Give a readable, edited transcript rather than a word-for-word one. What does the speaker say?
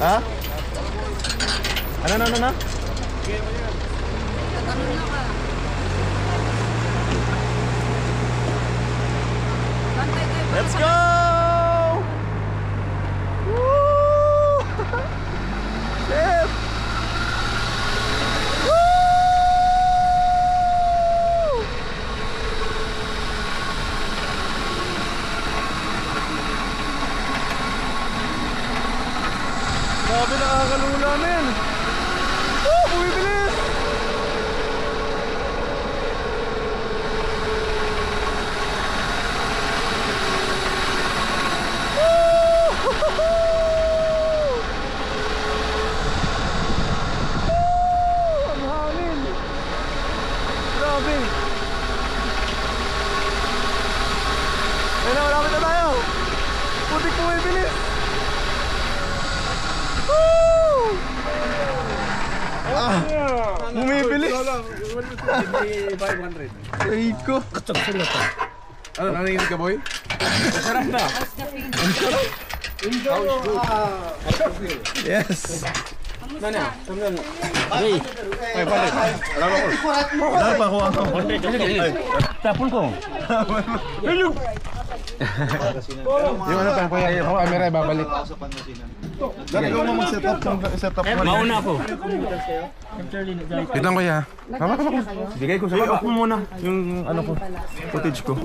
Ha? Ano? Let's go! Woo! Chef! Woo! Grabe, nakakalula men. Woo! Bumibilis! Ang hangin. Grabe. Ayun na, malapit na tayo. Putik bumibilis. Woo! Bumibilis. 500. Ay ko. Ano, nanaginip ka, boy? Masarap na. Yes. Nana, samdan. Okay. 500. Alam ako. Dahil pa ako ang Tapon ko. Yung ano pa, kuya, yung camera babalik. Dahil ko mo mag-set up mo. Mauna ako. Wait lang, kuya. Hawak. Bigay ko sa ako muna yung ano ko, footage ko.